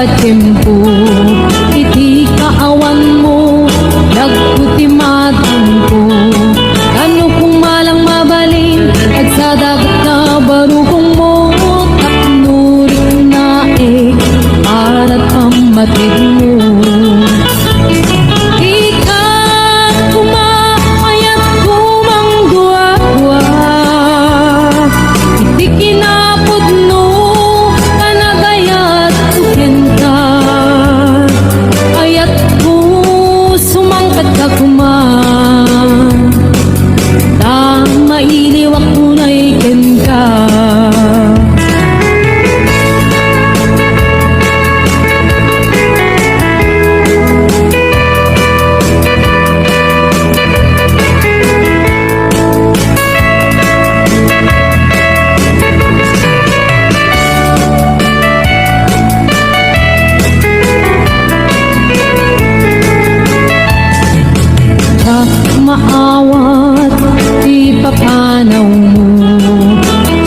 tempo iti kaawan mo nagputimatan ko kano kung malang mabalin at sa dagat na barukong mo tapnurik na arat pamatid mo. Maawat di papanaw mo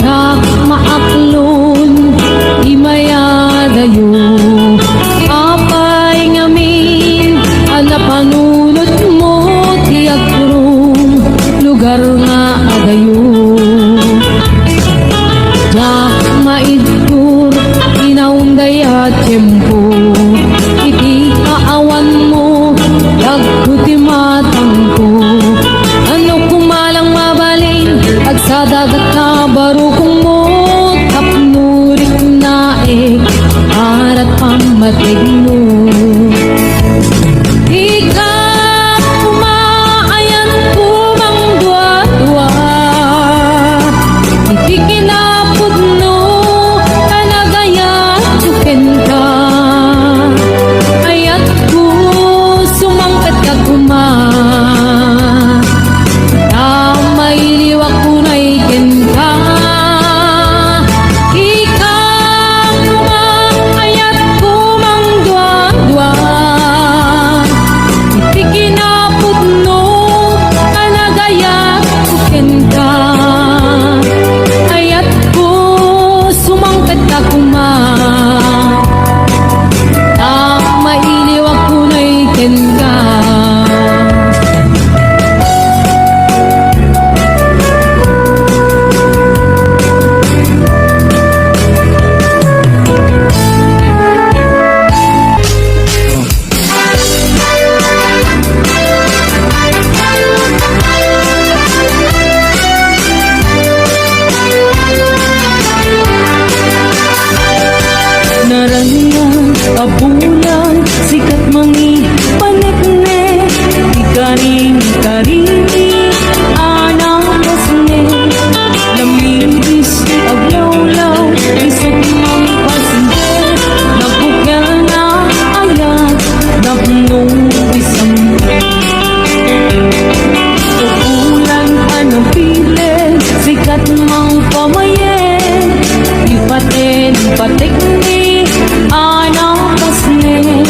sak maaklon di mayadayo apay ngamin ana panunot mo ti agkurong lugar nga adayo sak maidkur inaunggay at tempo iti kaawan mo nagkutimatang ko sa dagat na barukong mo tapnurik na arat pamatig mo. Ikaw umaayan kumang dua-dua iti kinapudno kanagaya tuken ka ayat ko sumangkat ka kuma kabulan sikat mangi panekne ikarini anang kasne lamibis aglaw-law isip mang pasinde nabukel na ayat napnong isang kabulan anang pilen sikat mang pamayen ipaten patekne anang kasne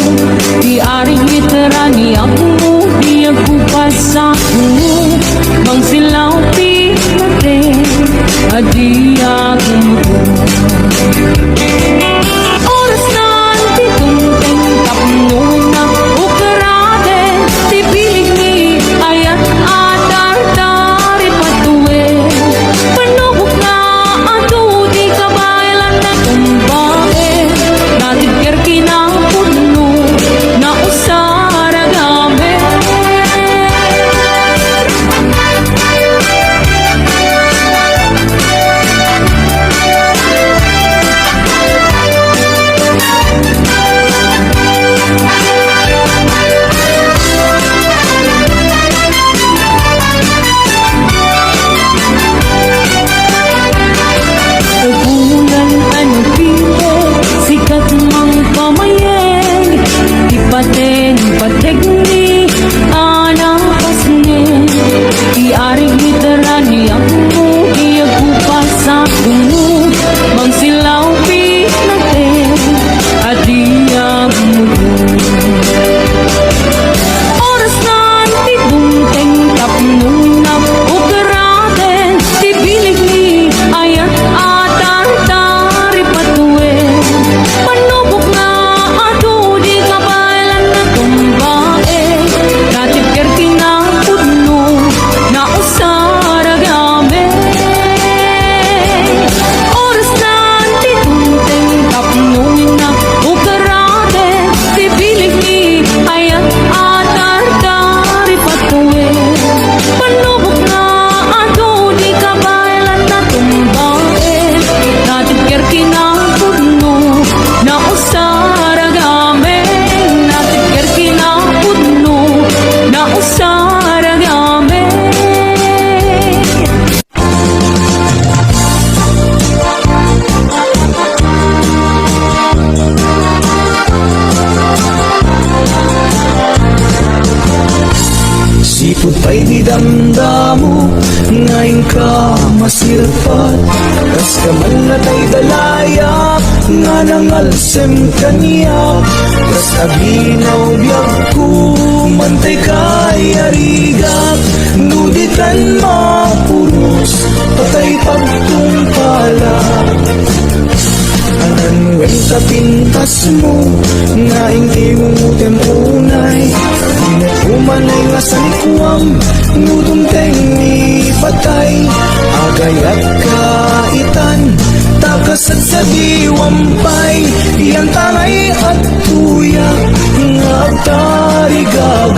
di aring literani ako di ako pasaku bang silaw pinate adi ako oras na titungteng tapno na ukarate di piling ni ayat atar-tari patuwe panubok na ato di kabaylan na tumbae natigir kinapudno na usara gabi bulan ano pile sikat mang pamayen ipaten pategni anang kasne di aring literani ako di ako pasaku bang silaw pinate adi ako oras na tibungteng tapno na ukaraten di bilig ni ayat atar-tari patuwe panubok na Sipot pa'y di damdamo, ngayon ka masirpat. Kas kaman na tay dalaya, nga nangalsem kaniya. Kas aginaw biyag ko, mantay kay arigak. Nuditan mapuros, patay pagtungpala. Anwen sa pintas mo, ngaing imutem unay. Umanay nga sa likwam, nudumteng ni patay. Agayat kaitan, takasat sa diwampay. Iyan tangay at tuya, nga agtarigagay.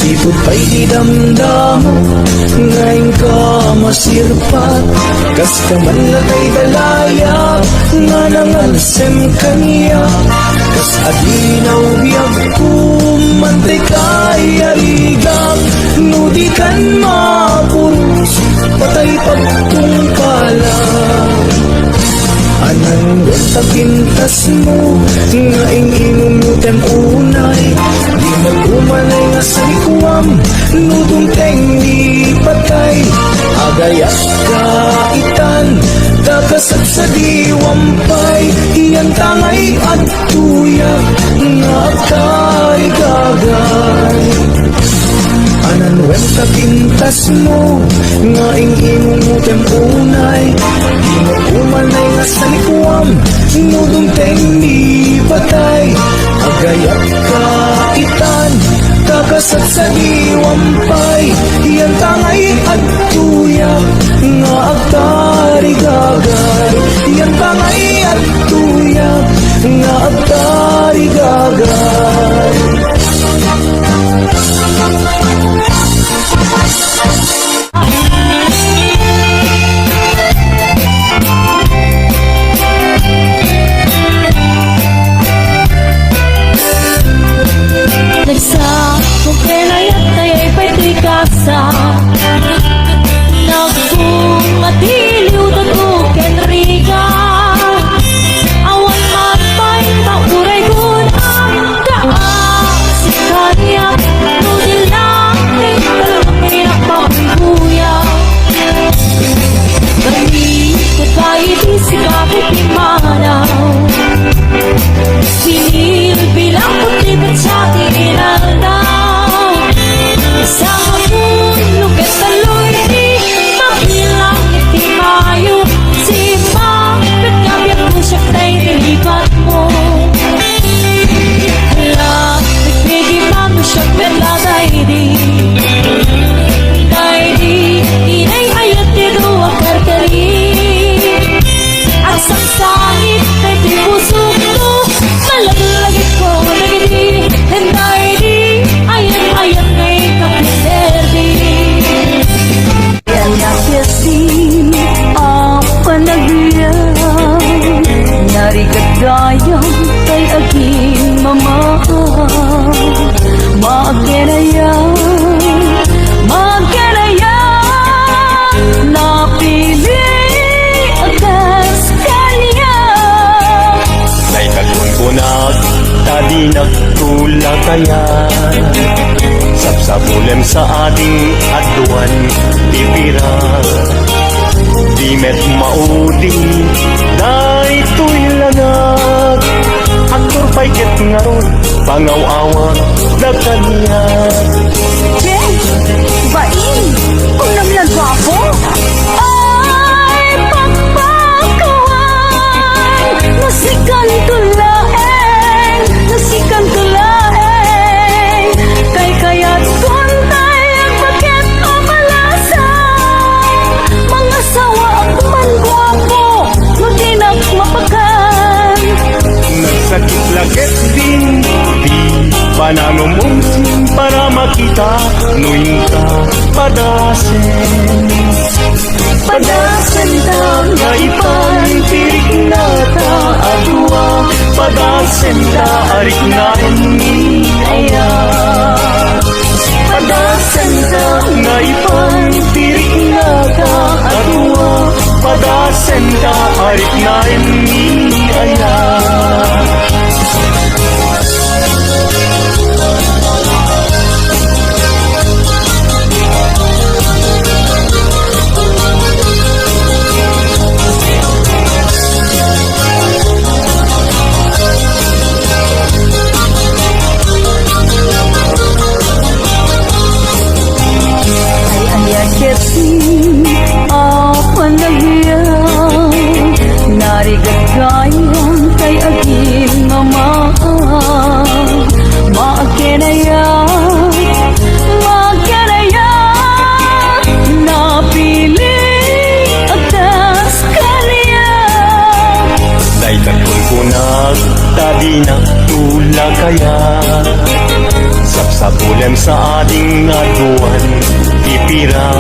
Sipot pa'y di damdamo, ngayon ka masirpat. Kas kaman na kay dalaya, nga nangalsem kaniya. Kas aginaw biyag ko, mantay kay arigak. Nudikan mapuros, patay pagtungkala. Anang sa pintas mo, ngaing inumutem unay. Di mag-umanay nga sa likwam, nudumteng di patay. Agayat kaitan, takasat sa diwampay. Iyan tangay at tuyak, nga agtarigagay. Ananwen sa pintas mo, ngaing inumutem unay. Di mag-umanay nga sa likwam, nudumteng di patay. Agayat kaitan, kakasat sa diwampay. Iyan tangay at tuyak, nga agtarigagay. Iyan tangay at tuyak, nga agtarigagay. Nagsakop kenayat kaya'y paitikasa. Nagbumatiliw tutuken riga. Awan matay pauray gunang kaasi kanya. Nudil lang ng talangin ang pabuya. Kami ko tayo di sikapit imanaw. Sinilbilang putipit sa tinalaw. Isang mulog at taloy di makilang iti mayo. Si mapit kapit ko siya kay nilipat mo. Hala, nagpigi pa mo siya peladay di. Day di, inay ayat di doa karkari. Ang sangsangit ay di pusok ko. Malaglagit ko nagidi. Henday di, ayat ngay kapiserdi. Yan nakasi ang panagyaw. Narigat gayang kay aking mamahal. Magkanayaw, napili akas kanya. Nay kagungunag, tadi nagtula kaya. Sapsapulem sa ating aduan, tibira. Di met maudi, day tuy lanag. Aktor pa'y ket ngaron, pangaw-awag na kanya. Jen, bain, kung namlan gwapo. Ay, pagpakawan, nasikan tulaeng, kay kaya't kuntay ang bakit o malasa. Mga sawa ang man gwapo, nudinak mapakan. Nagsakit lakit din, di pananumungsin para makita. Nuin ka padasen Padasan daw na ipantirik nata. Padasenta arik na ni aya Padasenta nga ipantirik na ka adwa Padasenta arik na ni aya Narigagayang kay aging mama Maakenaya Napili atas kaniya Day katulpunag tadi na tula kaya Sapsapulan sa ating aduan Ipira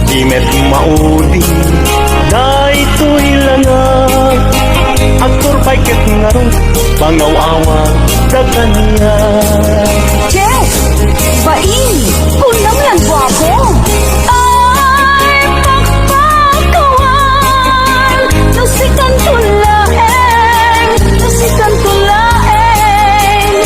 Dimet maudi Day tuilanag Aktor paiket nga ron Pangaw-awa da kaniya Che! Bain! Kunam lang gwapo! Ay, pakpakawan! Nusikan tulaeng! Nusikan tulaeng!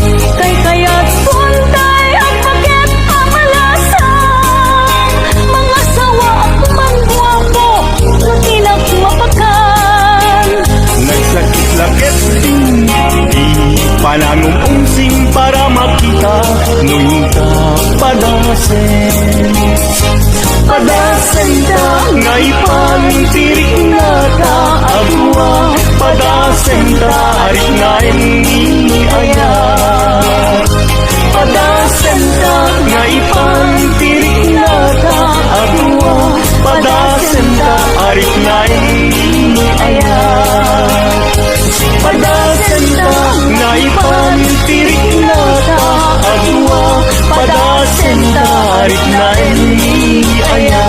Kay kaya't puntay ang pakit amalasang Mga sawa at manggwapo Natinak mapakan Nagsakit-lakit din Di pananumungsing para makita Nunta padasen Padasen ka Ngay pantirik na ka Agwa Padasen ka Arik na ini aya Padasen ka Ngay pantirik na ka Agwa Padasen ka Arik na ini aya Padasenta na ipantirik na ka Agwa Padasenta arik na ini aya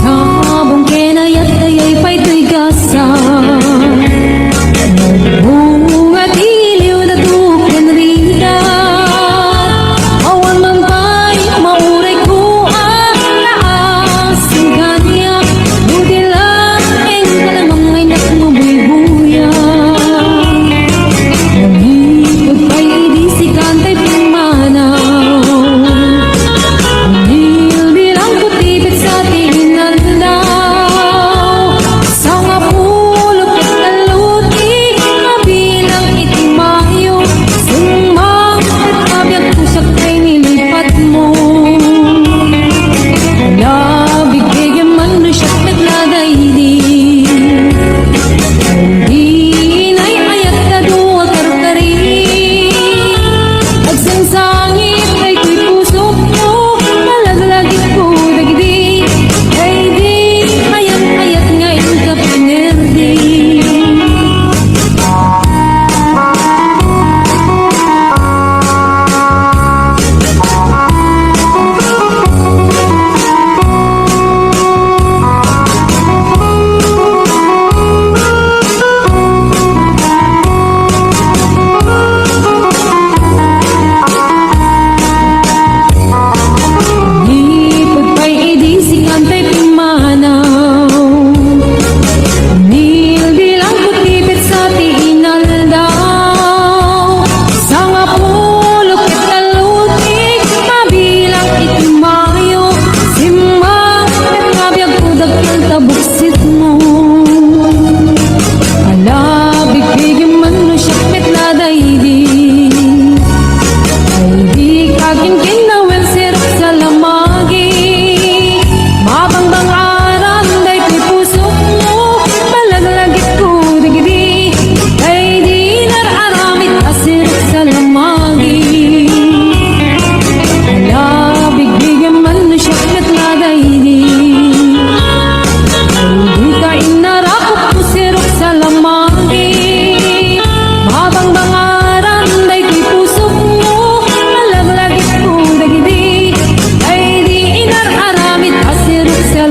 Sabong kinayat kaya'y pa'y gasa Bunga diliw na tukan rigat Awan man pa'y mauray ko ang laasing kanya Buti lang ang kalamang ay nakmabubuya Nangikot pa'y di si kantay pumanaw Bilang kutipit sa tingan daw Sa nga pulot at naluti Kabilang itimayo Sumang at kabyak ko siya kay nilipat mo Nabigay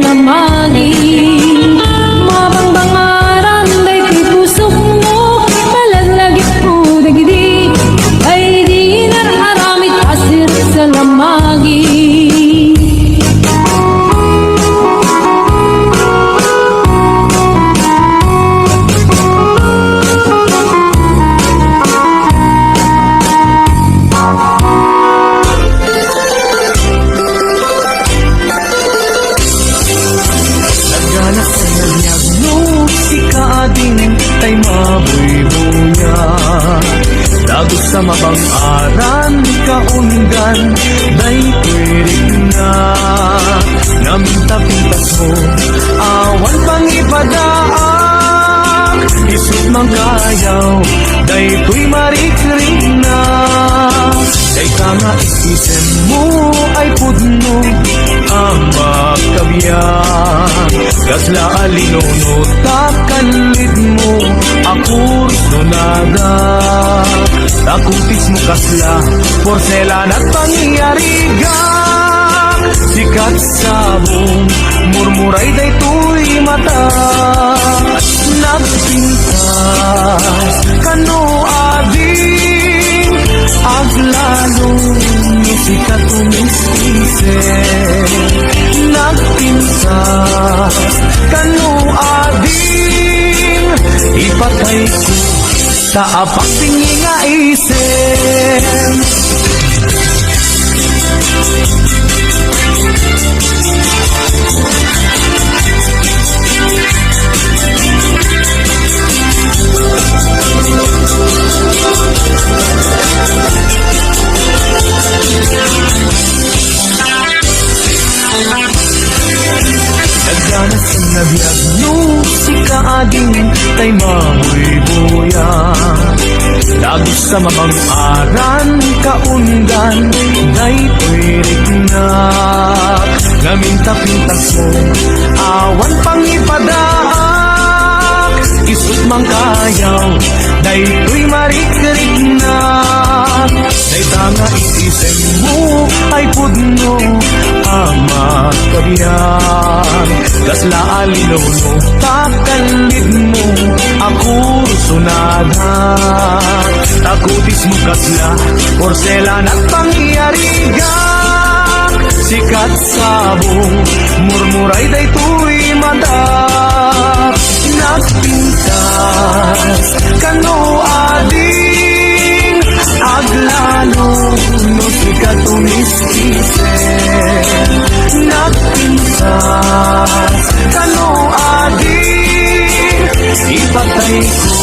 lamagi. Mabangbangaran day ti pusok mo, palalagit mo dagiti, ay di nararamit asir sa lamagi. Ay mabuy-buya Dagos sa mabang-aran kaundan Day pwirik na Naminta-pintas mo Awan pang ipadaan Isip mang kayaw Day tuy marikrik na Day ka nga isisen mo Ay pudno Ang magkabiyan Gasla alinono Takalid mo Akur sunada Takutis mo kasla Porselan at pangyariga Sikat sabong Murmuray day tuy mata Nagpintas Kano ading Aglalo Sikat umiskise Nagpintas Kano ading Ipatay ko Taapak tingi nga isip Nagdanas ang nabiyag no si kaading tay mabuy-buya Dagos sa mabang-aran kaundan day pwirik na Ngaminta-pintas mo awan pang ipadak Isut mang kayaw day tuy marikrik na Day tanga isisen mo ay pudno ang magkabiyan Gasla alinono takalid mo ako sunada Takutis mo kasla porselan at pangyariga Sikat sabong murmuray day tuy mata Nagpintas kano ading Aglalo no sikat umiskise Nagpintas kano ading Ipatay ko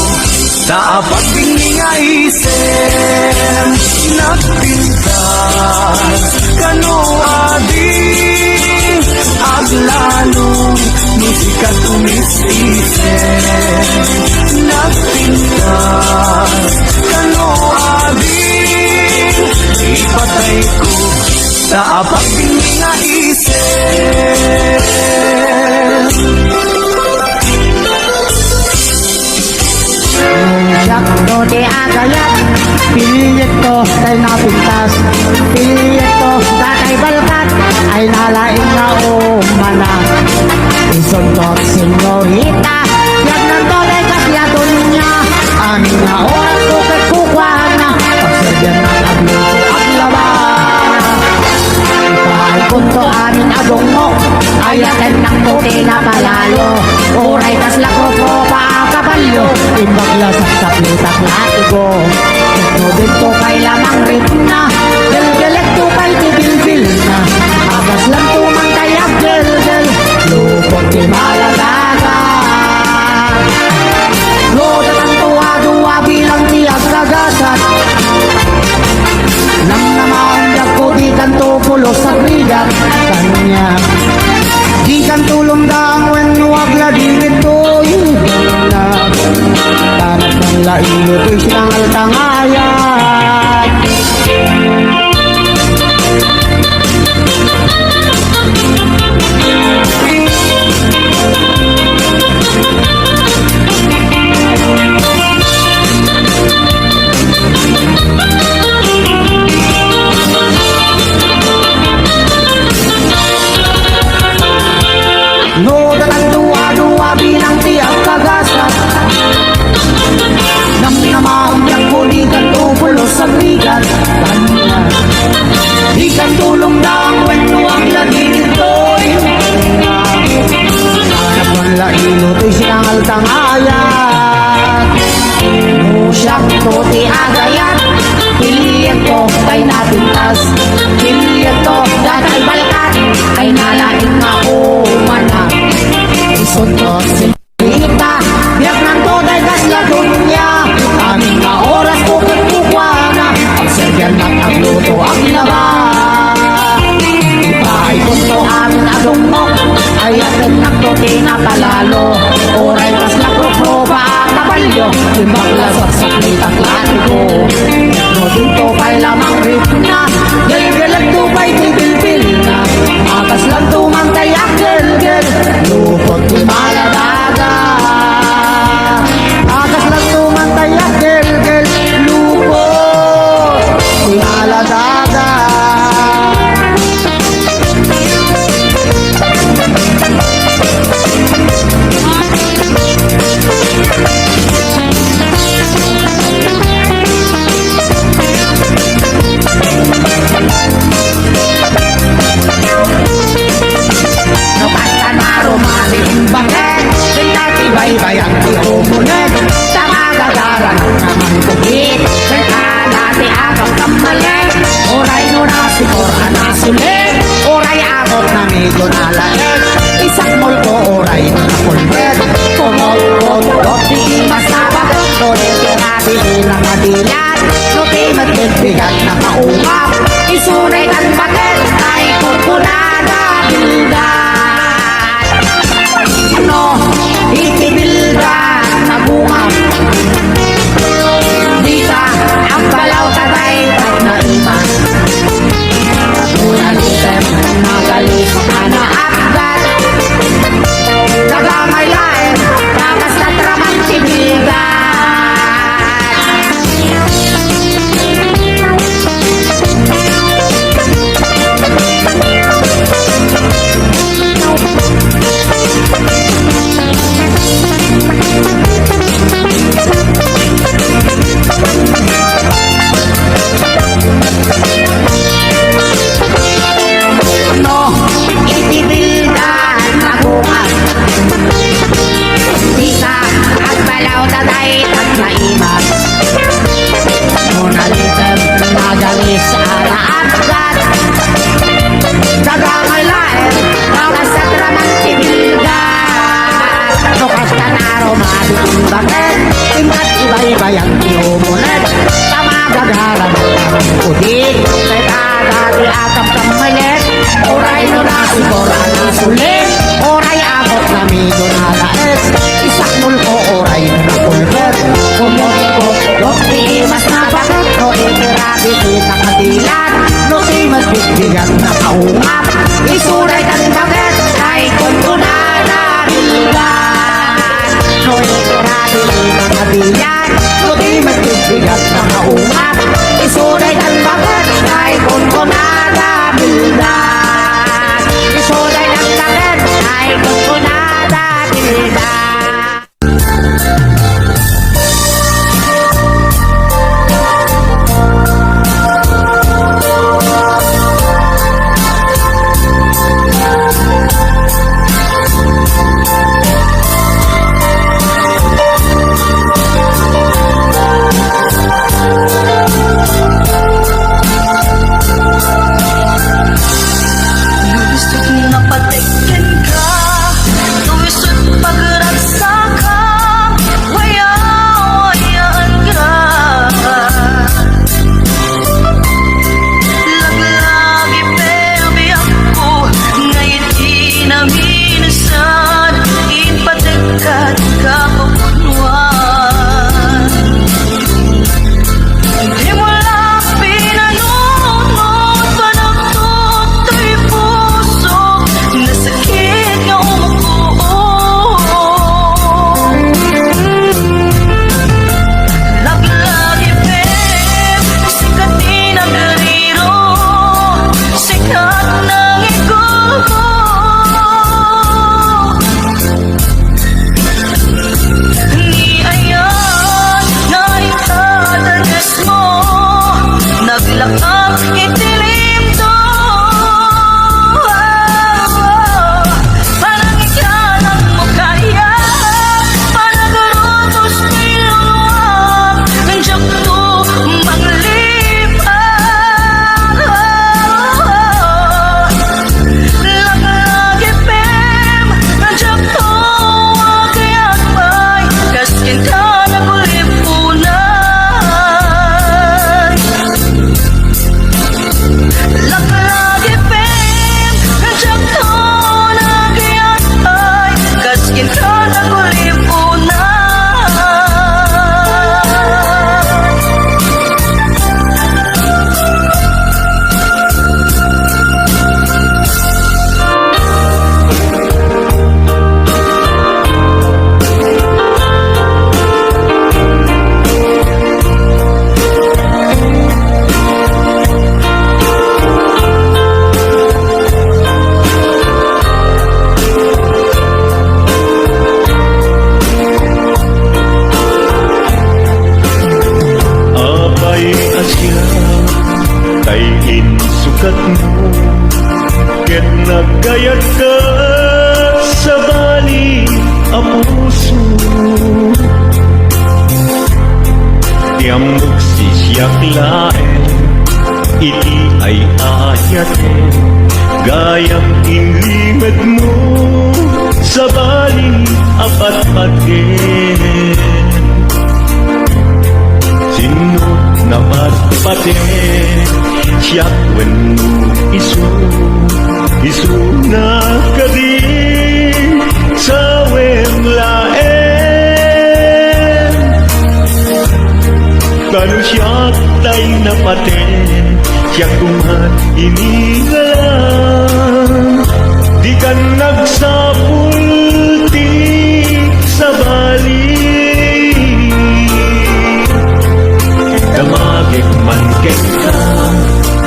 Taapat bingi nga isem Nagpintas kano ading Aglalo no sikat umiskise Nagpintas kano ading Ipatay ko Taapak bingi nga isem Yakto di agayat Piliit ko tay napintas Piliit ko datay balkat Ay nalaing na umana Isundot senyorita Yag nanto day kasyadon niya Aning na oras ko kay kukwahan na Pagsadyan na nagluto ang laban Ipahal kunto aning adong mo Ayaten ng puti na palalo Uray kas lakot ko pa kabalyo Imbagla sa saplitak latigo Ito dito kay lamang ritna Gelgelet to kay tibilbil na Agas lang tumang kay agel-gel Lupot di malagaga Lodat ang tuwa-duwa bilang di agkagasat Nang namaundag ko di kanto pulos sa gridat Kanya Di kan tulong dang when wag la dingit to na Tanap ng laing ito'y sinangal tangayan sunod sinita biyak ng today gas la dunya aming na oras tukot kukwana ang seryan magagluto ang laba ibahay punto amin agong mo ay atin nagtuti na palalo oray kas la proproba kabalyo timbang lasot sa klitang latigo no dito kay lamang rip na galgalag tupay tibilbil na akas lang tumantay akgel-gel lupot di maladaga akas lang tumantay akgel-gel lupot di maladaga no basta na romaling bakit Bintay-tibay-bay ang tiumulit sa magagaran naman kubit Bintay-dati agaw kamalit oray no nasikor anasulit oray abot na medyo nalaet isang multo oray na nakulbet kumot-kot-kot di masabak no di tirati ilang madilat no di matbibigat na kaungap isunay ang bakit ay kukunada bildat no itibildat na bungap di ka ang balaw tatay at naiman unalitem na galis na naakgat kagamay laen takas na tramang tibildat no itibildan na bungat di ka at balaw tatay at naimat nunalitem na galis ala atgat kagangay laen kakas sa tramang tibildan no kasta na romating bakit imbat iba-iba yung tiumulit sa magagaran ng kudik kaya dati atang kamalit oray no nasikor anasulit oray abot na medyo nalaes isak mulko oray no nakulbet kumot-kot di mas napakot no itirati kitang kadilan no di mas bigbigat na kaungap isuray kan bakit ay kunkunada bilgan no itirati kitang kadilan no di mas bigbigat na kaungap isuray kan bakit ay kunkunada bilgan isuray kan bakit ay kunkunada bilgan Tiamok si siyak laeng, iti ay ayaten, gayang inlimad mo, sa bali apat paten. Sino na patpaten, siyak wenno isu na kadin, sa wemlaen. Kanu siyak tay napaten, siyak kumat inigalan, di ka nagsapulti sa bali. Damagik man ka,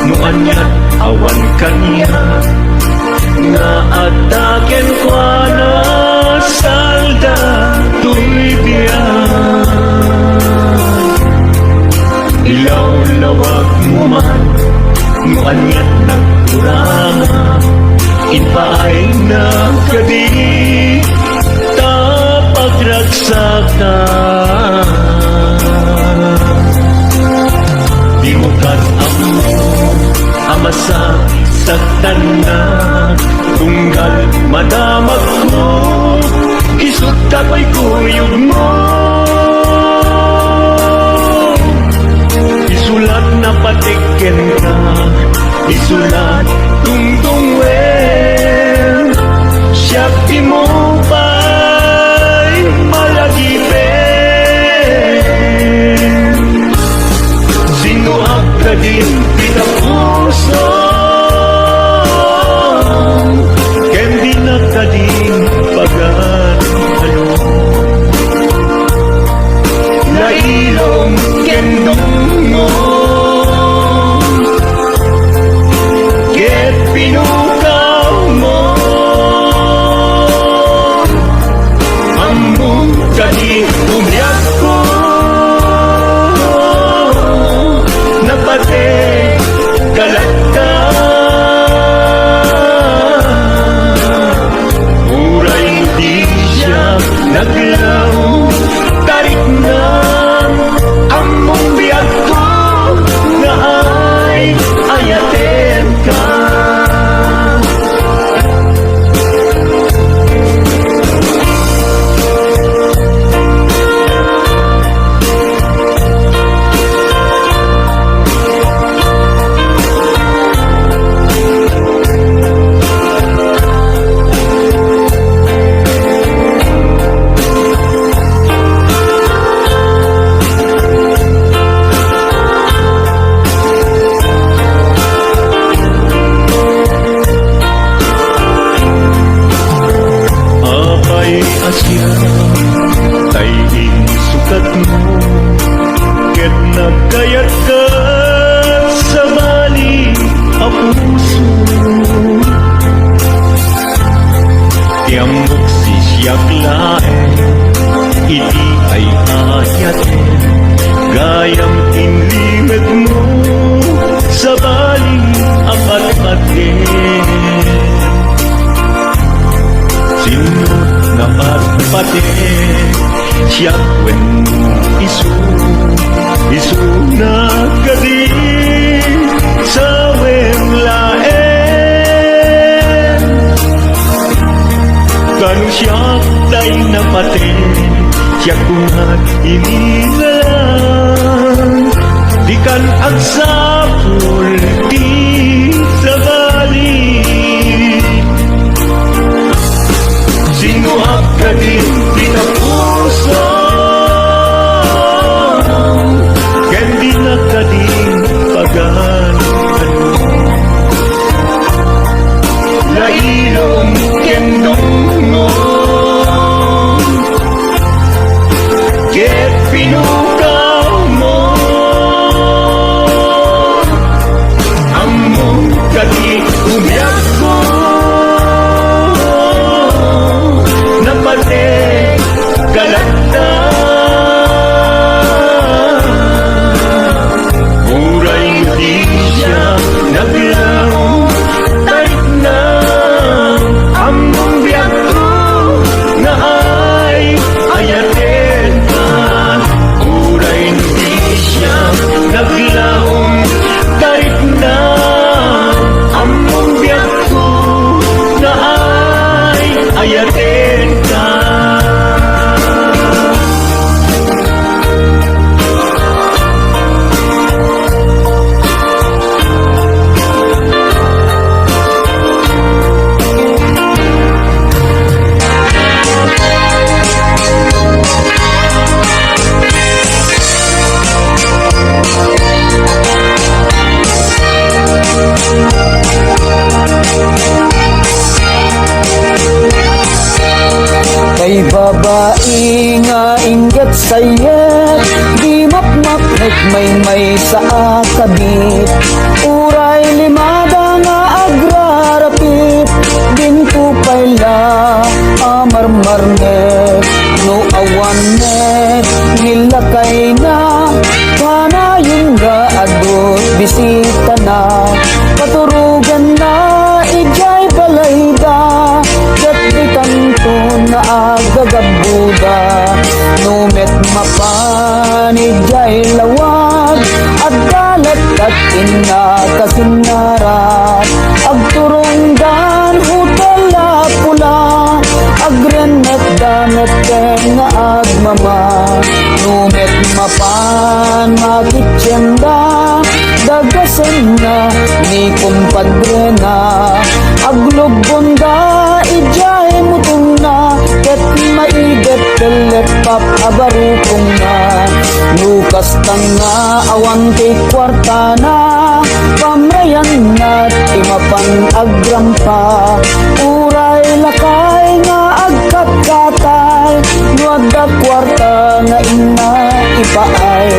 nuanyat awan kanya, nga ataken kwa na salda tuy biyan. Ilaw-lawag mo man, nuanyat nagkurangan, inpaay na kadi, tapagraksakan. Di mo kan amo, amasa saktan na, tunggal madamag ko, isut kapoy kuyog mo. Isulat na patiken ka, isulat tungtungwen, siyak di mo pa'y malagipin. Sinuhap ka din pinapuso, ken di na ka din pag-ano. Lailong kendong mo, ket pinukaw mo, among kadi umyak ko, napate kalat ka. Uray di siya naglaw, tarik na among biyag ko, nga ay ayaten ka. Asya, taying sukat mo, ket nagkayat ka sa bali a puso. Tiamok si siyak laeng, iti ay ayaten, gayang inlimad mo, sa bali apat paten. Sino na patpaten, siyak wenno isu na kadin, sa wemlaen. Kanu siyak tay napaten, siyak kumat inigalan, di kan agsapul di sa bali. Sinuhap ka din pinapuso, ken di na ka din pag-ano. Lailong kendong mo, ket pinukaw mo, among kadi umyak ko, napate Kay babae nga ingat sayet, di mapmapnek may sa akabit. Uray limada nga agrarapit, bintu payla amarmarnet. No awanet nilakay na, panayon nga adot bisita na. Paturugan na ijay balayda, tanto na agagabuda. Numet mapanijay lawag, at dalat at inakasinarat. Agturunggan hutala pula, agrenet danet nga agmama. Numet mapan makitsyenda, dagasan na ni kumpadre na. Aglubon da ijay mutong na, ket maidet pelet pap abarupong na. Lukas tanga awan kay kwarta na, pamrayan na timapan agrampa. Uray lakay nga agkatkatay, nuada kwarta nga ina ipaay.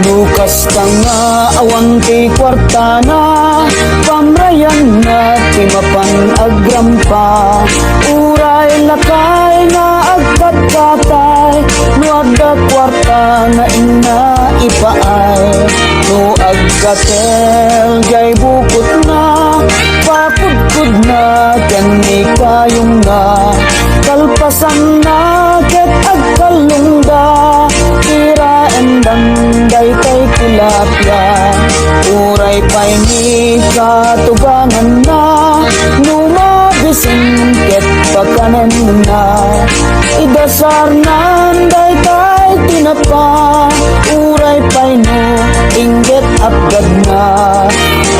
Lukas tanga awan kay kwarta na, pamrayan na timapan agrampa. Uray lakay nga agkatkatay, nuada kwarta nga ina ipaay. No agkatel jay bukot na, pakudkud na ken ni kayong na. Kalpasan na ket agkalungda, tira endanday kay tilapia. Uray pay ni katugangan na, numabising ket pagkanen na. Idasar nanday kay tinapa, uray pay no inggit apgad na.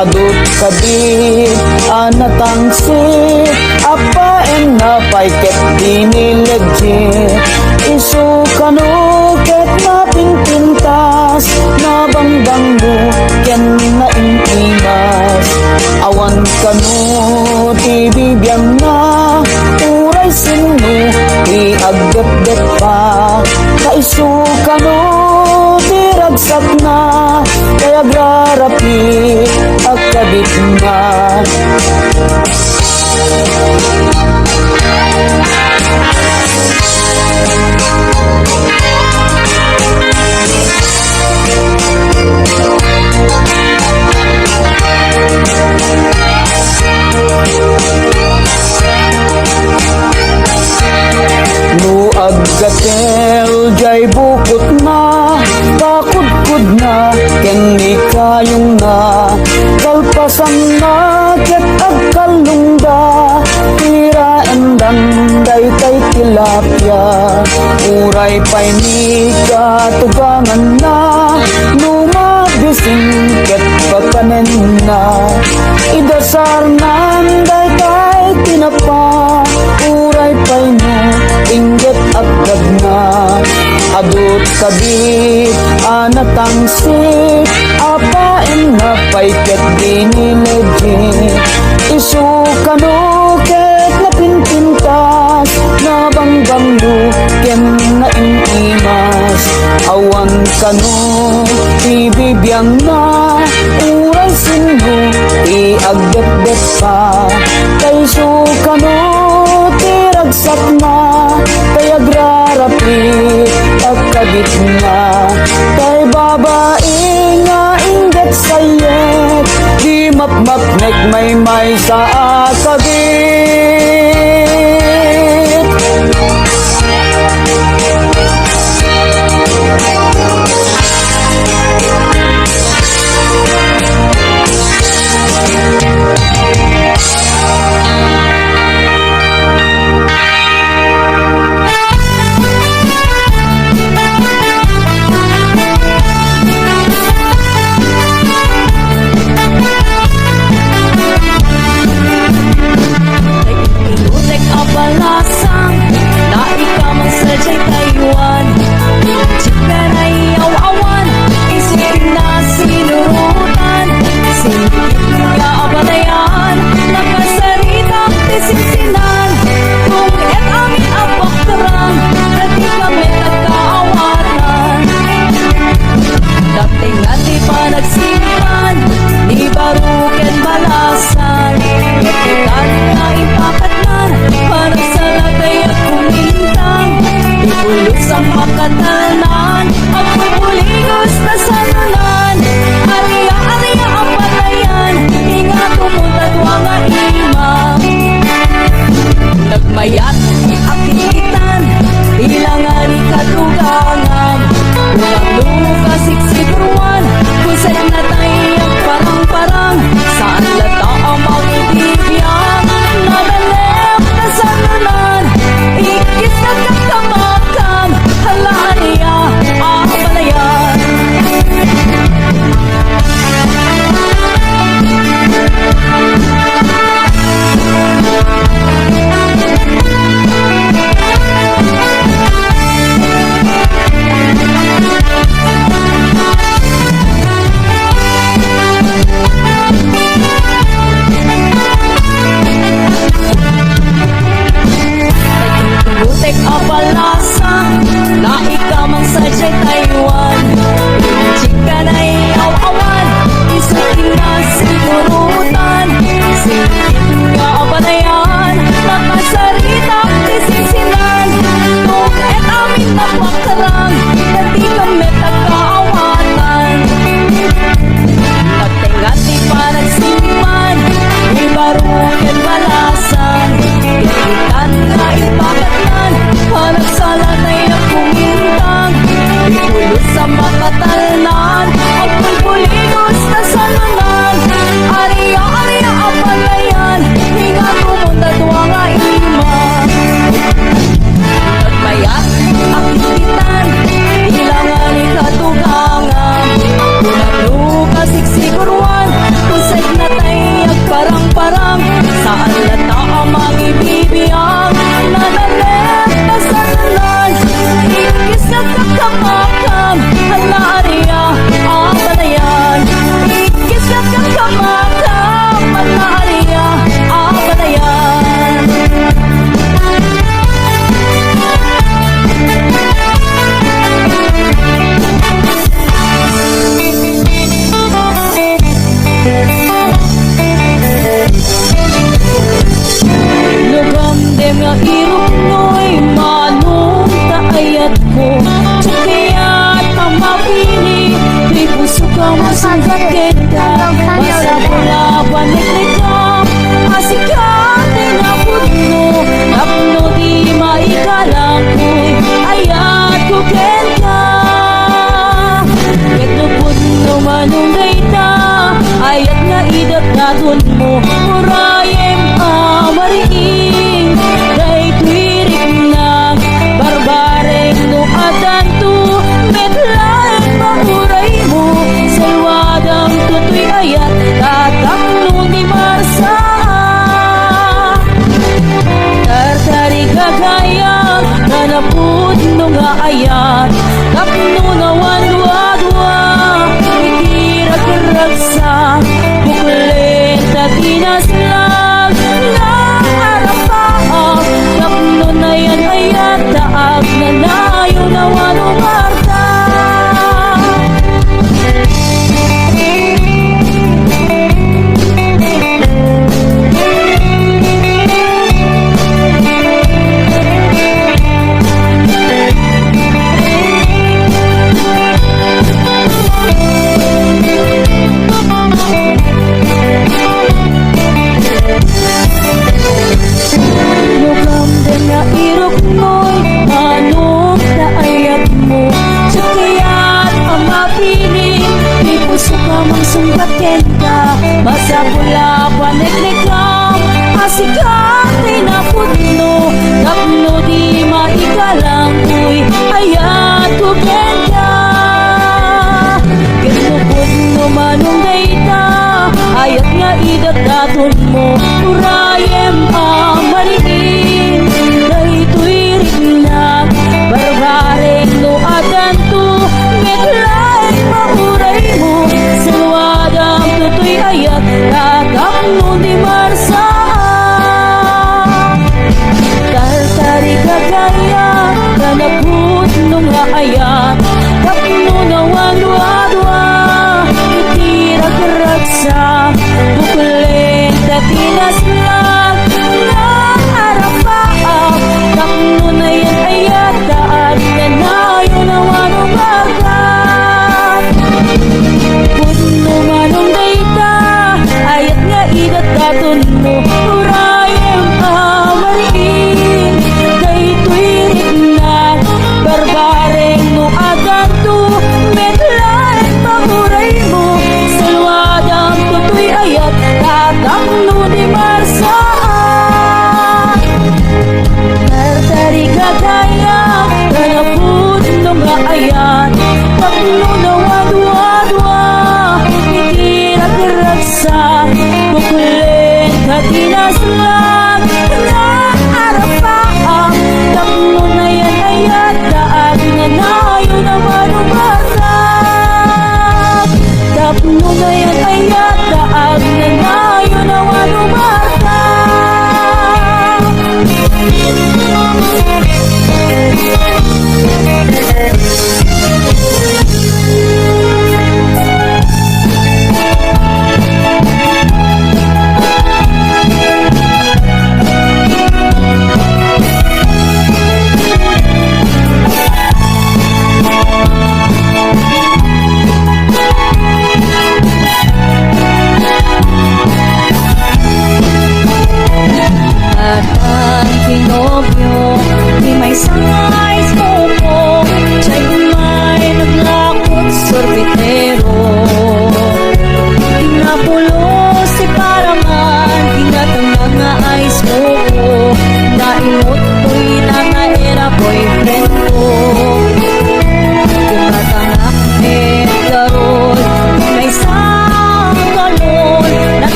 Adut kadit anatangsit, apaen na pay ket dinilegit. Isu kanu ket napintintas, nabanggang mo ken na intimas. Awan kanu ti bibiyang na, uray sinu ti agdet-det pa. Kaisu kanu ti ragsak na, kaya agrarapi agkabit na. No agkatel jay bukot na, pakudkud na ken ni kayong na. Kalpasan na ket agkalungda, tira endanday kay tilapia. Uray pay ni katugangan na, numabising ket pagkanen na. Idasar nanday kay tinapa, uray pay no inggit agad na. Adut kadit anatangsit, apaen na pay ket dinilegit. Isu kanu ket napinpintas, nabanggang ken na intimas. Awan kanu ti bibiyang na, uray sinu ti agdet-det pa. Kaisu kanu ti ragsak na, kay agrarapi agkabit na. Kay babae nga inggit sayet, di mapmapnek may sa akabit. mo Urayem amariing Day tuwirik na Barbareng no adanto Medlaeng mauray mo Salwadang tutoy ayat Tatak no ni Marsa Tartari gagayang Nanapod no nga ayat Tapno na wadwa Itirag-ragsak Buklen tatinaslag Na arapaak Tapno na yan ayat Taag na nayo na wanumarta Lugam din na irok mo'y Anong naayat mo Sa kaya't ang mapiling May puso ka mang sumbatin ka Basa pula paneglegam Asikat ay napudno Tapno di maikalang Uy ayat ugen ka Kinupod no manong dayta Ayat nga idagdaton mo Urayem amariin Day tuwirik na Barbareng no adanto Medlaeng mauray mo Salwadang tutoy ayat Tatak no di Marsa Tartari gagaya Kanapud no nga ayat Tapno na wadwa Itirag-ragsak Buklen tatinaslag Na arapaak Tapno na yan ayat Taag na nayo na wanubagat Puno manong dayta Ayat nga idagdaton mo Urayem amariin Day tuwirik na Barbareng no aganto Medlaeng mamuray mo Salwadang tutoy ayat Tatak no di Marsa Tartari gagaya Kanapud no nga ayat Tapno na wadwa Itirag-ragsak Buklen katinaslag Na arapaak Tapno na yan ayat Taag na nayo na wanumartak Tapno na yan ayat Taag na nayo na wanumartak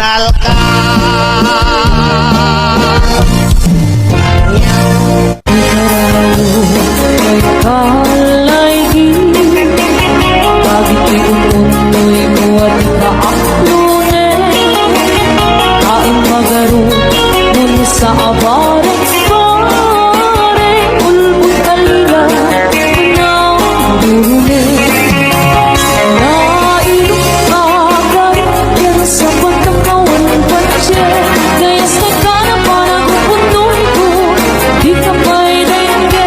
mahal ka. Kalay di Pagiti umunoy muwat ka aklunen Kain magaro Mun sa abarang pare Ulbong kalira Naudunin Nailok agad Yan sa pagkakawan patse Gaya sa kana parang upunoy ko Di ka may daingge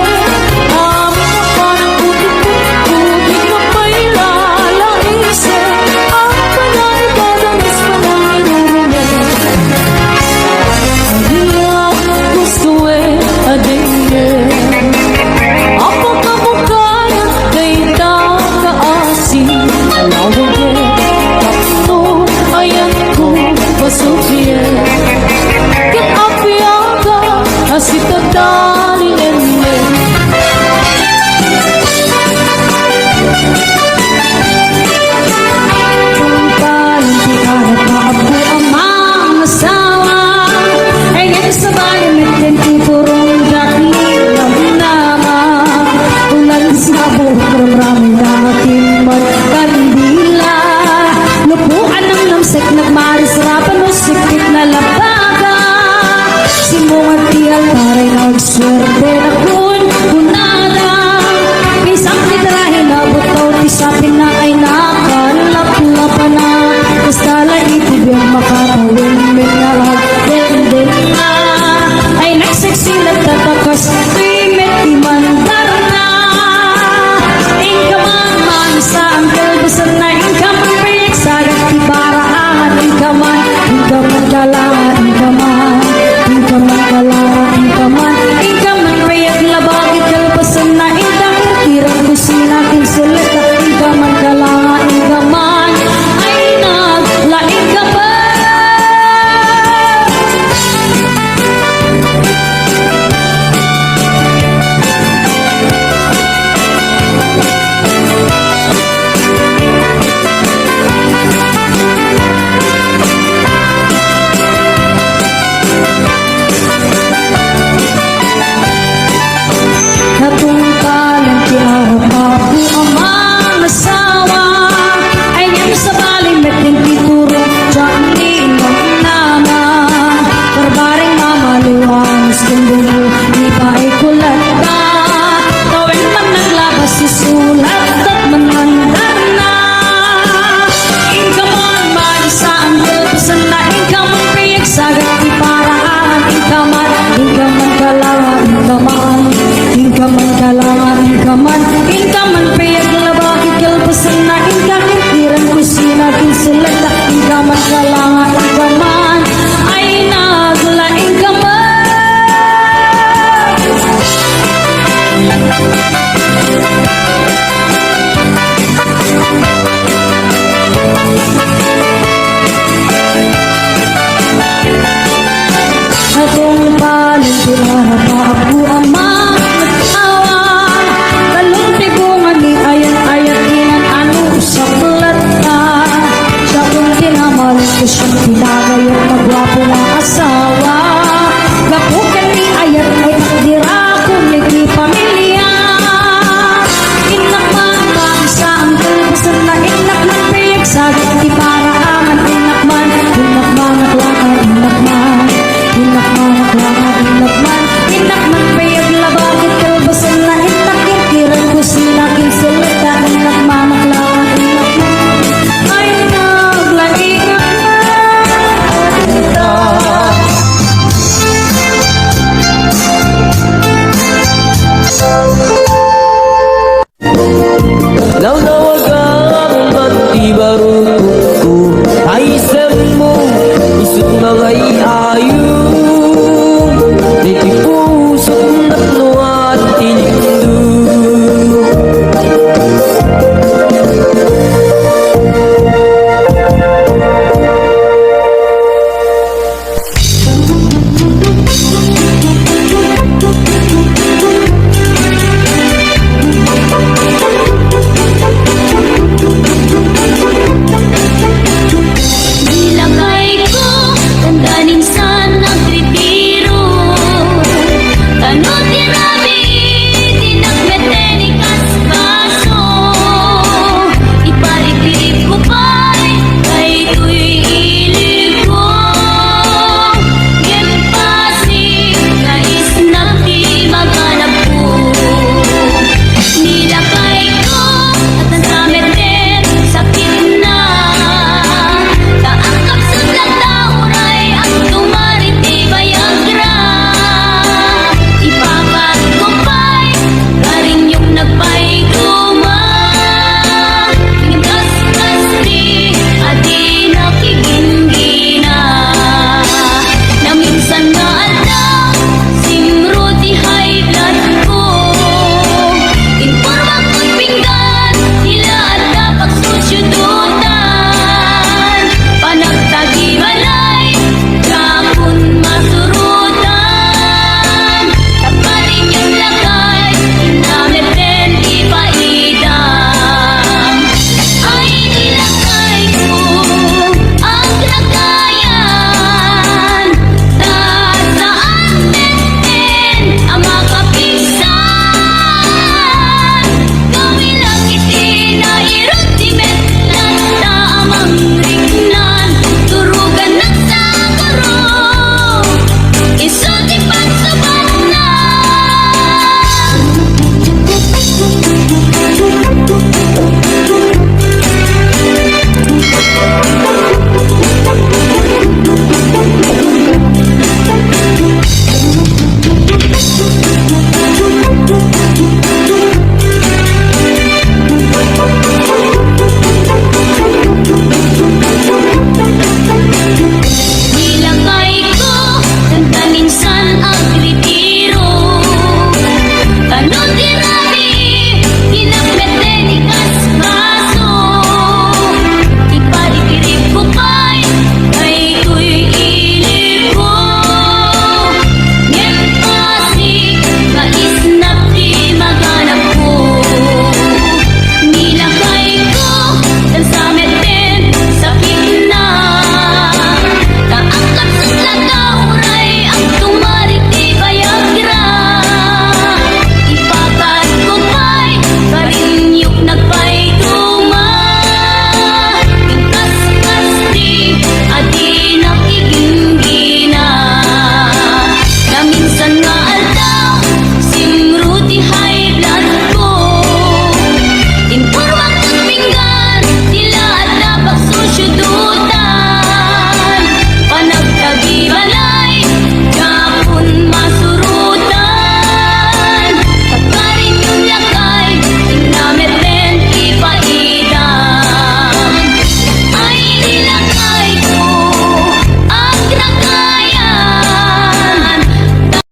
Sofia, que apiaga, así te dali nene. Kung paling tiarap na apo ang mga asawa, ay ngayon sa bayan natin titurong dati ng nama. Kung nalis na buhok ramrami na aking magkandila, lupuan ng namsek nagmaris rapan sikit na labaga Simungan tiyal taray nagswerte na kunada Isang litrahe na butaw Tisapin na ay nakalap-lapan na Kastala itibiyang makatawin Minalag din na Ay nagsiksilat tatakas Tuimit imandar na Ingkaman man sa ang kalbasan na Ingkaman payag sagat ibaraan Ingkaman kalangan ingkaman payag labagit kalpasan na intang tirang kusina kinsulita ingkaman kalangan ingkaman ay naglaing ka ba Natungkalan tiarap ako ang mga asawa Ay ngayon sa balimet din tituro Diyan ninong nama Barbaring mamaluwanos kung dumo Di ba ay kulat ka Tawin man naglabas susulat At manandar na Ingkaman man sa ang kalpasan na Ingkaman payag sagat di paraan Ingkaman kalangan ingkaman Ingkaman kalangan ingkaman payag labagit kalpasan na ingkaman tirang kusina kinsulata ingkaman kalangan ingkaman ay naglaing kaman Atong paling tilarap ako ang mag-awa Talong tibungan ni ayat-ayat inan ano sa plata Siya kung tinamalit ko siyang pinagayong magwapo ng asawa Gapukan ni ayat ay takdira kung nagli pamilya Inakman sa ang kalbasan na inakman payag sagit di paraan Inakman at langan inakman Inakman payag labagit kalbasan na inakit Tirang kusina kinsulita Inakman at langan inakman Ay naglaing Nawagan ba't di barunod ko Ay mo isip mga